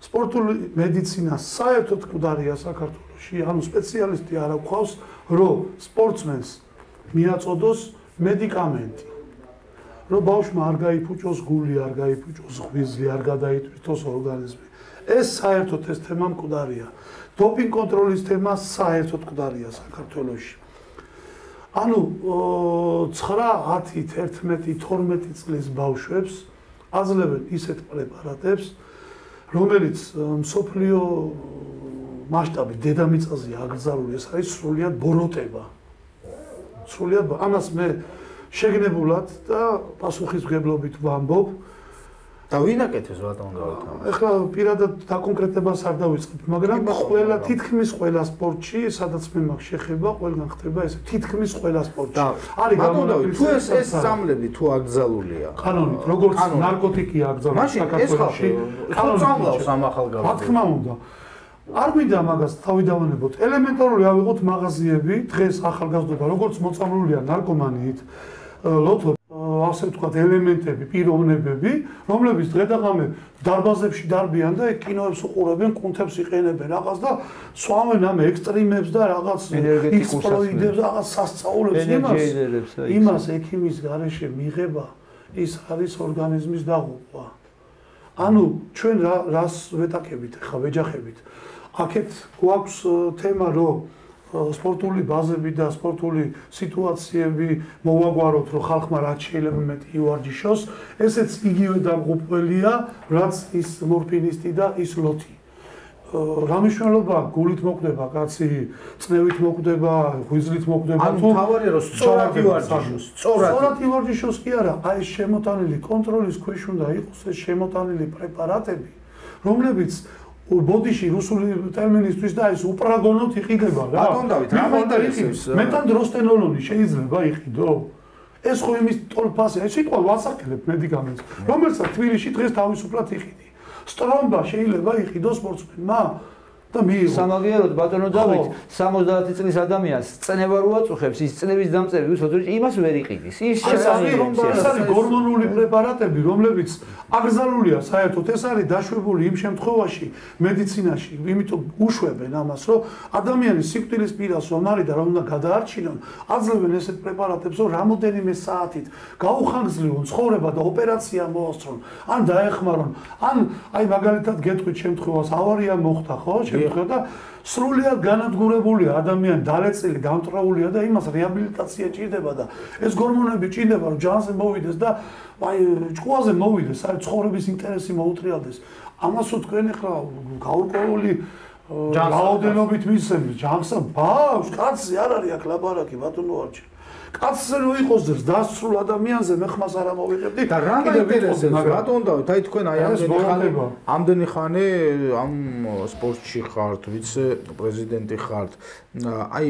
სპორტული მედიცინა საერთოდ მკვდარია საქართველოში, ანუ სპეციალისტი არ აქვს, რომ სპორტსმენს მიაწოდოს მედიკამენტი. რომ ბავშვმა არ გაიფუჭოს გული, არ გაიფუჭოს ღვიძლი, არ გადაიტვირთოს ორგანიზმი. ეს საერთოდ ეს თემა მკვდარია. დოპინგ კონტროლის თემა საერთოდ მკვდარია საქართველოში. ანუ 9, 10, 11, 12 წლის ბავშვებს აძლევენ ისეთ პრეპარატებს, რომელიც მსოფლიო მასშტაბით დედამიწაზე აკრძალული, ეს არის სრულიად ბოროტება. სრულიად ამას მე შეგნებულად და პასუხისმგებლობით ვამბობ. და ვინ აკეთებს ბატონო გავით? ეხლა პირადად დაკონკრეტებას არ დავიწყებ, მაგრამ ყველა თითქმის ყველა სპორტში, სადაც მე მაქვს შეხება, ყველგან ხდება ეს თითქმის ყველა სპორტში. არის გამონაკლისი თუ ეს სწავლები თუ აკრძალულია. კანონით, როგორც ნარკოტიკია აკრძალული საქართველოში, კანონით წამლავს ამ ახალგაზრდებს. რა თქმა უნდა. არ მინდა მაგას თავი დავანებოთ. ელემენტარული ავიღოთ მაღაზიები, დღეს ახალგაზრდობა, როგორც მოწამლულია ნარკომანიით, ლოთო ასე ვთქვათ, ელემენტები, პიროვნებები, რომლებიც დღე-დღე დარბაზებში დარბიან და კინოებს უყურებენ, კუნთებს იყენებენ, რაღაც და სვამენ ამ ექსტრიმებს და რაღაც ექსპლოიდებს, რაღაც სასწაულებს იმას ექიმის გარეშე მიღება, ის არის ორგანიზმის დაღუპვა. ანუ ჩვენ რას ვეტაკებით, ხა ვეჯახებით. აქეთ გვაქვს თემა, რომ სპორტული ბაზები და სპორტული სიტუაციები მოვაგვაროთ, რომ ხალხმა რაც შეიძლება მეტი ივარჯიშოს, ესეც იგივე დამღუპველია, რაც ის მორფინისტი და ის ლოთი. რა მნიშვნელობა გულით მოკვდება კაცი, წნევით მოკვდება, ღვიძლით მოკვდება თუ თავარია რომ სწორად ივარჯიშოს, სწორად ივარჯიშოს კი არა, აი ეს შემოტანილი კონტროლის ქვეშ უნდა იყოს ეს შემოტანილი პრეპარატები, რომლებიც ბოდიში რუსული ტერმინისთვის და ეს უპრაგონოთ იყიდება რა. ბატონ დავით, რა მაინტერესებს? მეტანდროსტენოლონი შეიძლება იყიდო? ეს ხო იმის ტოლფასია, ეს სიტყვა ვასახელებ მედიკამენტს, რომელსაც თბილისში დღეს თავისუფლად იყიდი. სტრომბა შეიძლება იყიდოს სპორტსმენმა და მიიღო. სამაგიეროდ ბატონო დავით, 70 წლის ადამიანს წნევა რო აწუხებს, ის წნევის დამწერი უცოდ იმას ვერ იყიდის. ის არის გორმონული პრეპარატები, რომლებიც აკრძალულია საერთოდ, ეს არის დაშვებული იმ შემთხვევაში მედიცინაში, იმიტომ უშვებენ ამას, რომ ადამიანის სიკვდილის პირას რომ არის და რომ უნდა გადაარჩინონ, აძლევენ ესეთ პრეპარატებს, რომ რამოდენიმე საათით გაუხანგრძლივონ ცხოვრება და ოპერაცია მოასწრონ, ან დაეხმარონ, ან აი მაგალითად გეტყვით შემთხვევას, ავარია მოხდა, ხო? და სრულიად განადგურებულია ადამიანი, დალეწილი, დამტვრაულია და იმას რეაბილიტაცია ჭირდება და ეს გორმონები ჭირდება, რომ ჯანზე მოვიდეს და აი ჭკუაზე მოვიდეს, აი ცხოვრების ინტერესი მოუტრიალდეს. ამას თქვენ ახლა გაურკვეველი რაოდენობით მისცემთ ჯანსა, ბავშვს, კაცზე არ არის აქ ლაბარაკი, ბატონო არჩი. კაცზე რო იყოს დასწრულ ადამიანზე მე ხმას არ ამოვიღებდი და რა მაინტერესებს ბატონ დავით, აი თქვენ აი ამდენი ხანი ამ სპორტში ხართ, ვიცე-პრეზიდენტი ხართ. აი